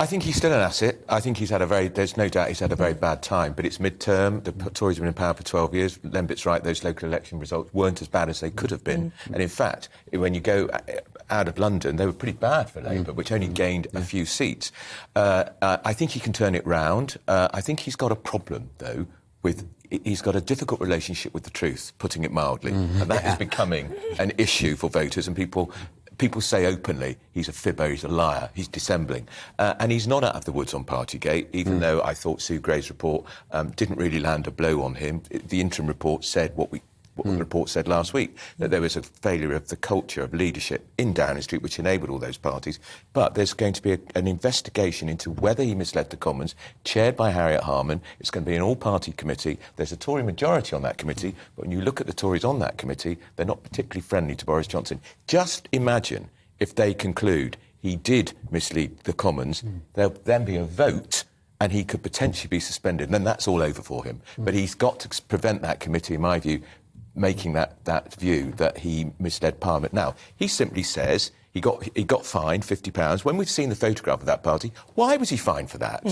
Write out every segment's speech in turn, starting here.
I think he's still an asset. I think there's no doubt he's had a very bad time, but it's mid-term. The Tories have been in power for 12 years. Lembit's right, those local election results weren't as bad as they could have been. And in fact, when you go out of London, they were pretty bad for Labour, which only gained a few seats. I think he can turn it round. I think he's got a problem, though, he's got a difficult relationship with the truth, putting it mildly. And that is becoming an issue for voters, and people say openly he's a fibber, he's a liar, he's dissembling. And he's not out of the woods on Partygate, even though I thought Sue Gray's report didn't really land a blow on him. The interim report said what the report said last week, that there was a failure of the culture of leadership in Downing Street, which enabled all those parties. But there's going to be an investigation into whether he misled the Commons, chaired by Harriet Harman. It's going to be an all-party committee. There's a Tory majority on that committee, but when you look at the Tories on that committee, they're not particularly friendly to Boris Johnson. Just imagine if they conclude he did mislead the Commons, there'll then be a vote and he could potentially be suspended, and then that's all over for him. But he's got to prevent that committee, in my view, making that view that he misled Parliament. Now, he simply says he got fined £50. When we've seen the photograph of that party, why was he fined for that?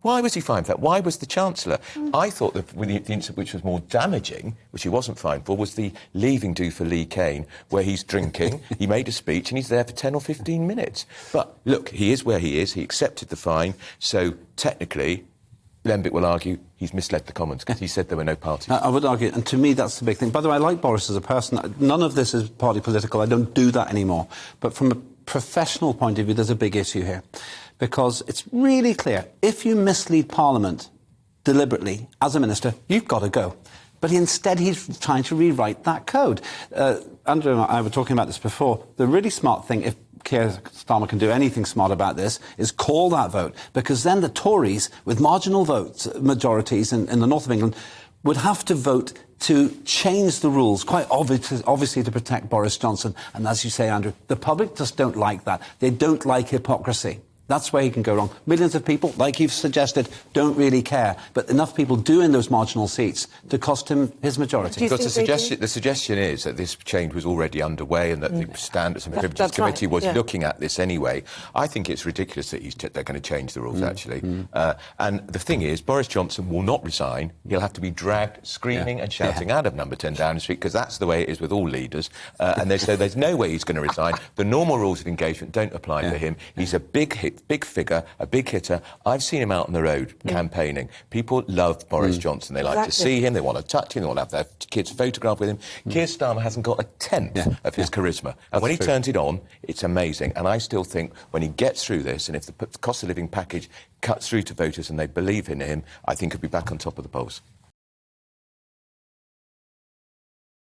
Why was he fined for that? Why was the Chancellor? I thought that the incident which was more damaging, which he wasn't fined for, was the leaving do for Lee Kane, where he's drinking, he made a speech and he's there for 10 or 15 minutes. But look, he is where he is, he accepted the fine, so technically Lembit will argue he's misled the Commons because he said there were no parties. I would argue, and to me that's the big thing. By the way, I like Boris as a person. None of this is party political. I don't do that anymore. But from a professional point of view, there's a big issue here. Because it's really clear, if you mislead Parliament deliberately as a minister, you've got to go. But instead, he's trying to rewrite that code. Andrew and I were talking about this before. The really smart thing, if Keir Starmer can do anything smart about this, is call that vote, because then the Tories, with marginal votes, majorities in the north of England, would have to vote to change the rules, quite obviously to protect Boris Johnson. And as you say, Andrew, the public just don't like that. They don't like hypocrisy. That's where he can go wrong. Millions of people, like you've suggested, don't really care. But enough people do in those marginal seats to cost him his majority. Because the suggestion is that this change was already underway and that the Standards and Privileges Committee was looking at this anyway. I think it's ridiculous that they're going to change the rules, actually. And the thing is, Boris Johnson will not resign. He'll have to be dragged screaming and shouting out of Number 10 Downing Street, because that's the way it is with all leaders. And so there's no way he's going to resign. The normal rules of engagement don't apply to him. He's a big figure, a big hitter. I've seen him out on the road campaigning. People love Boris Johnson. They like to see him, they want to touch him, they want to have their kids photographed with him. Keir Starmer hasn't got a tenth of his charisma. And when he turns it on, it's amazing. And I still think when he gets through this, and if the cost of living package cuts through to voters and they believe in him, I think he'll be back on top of the polls.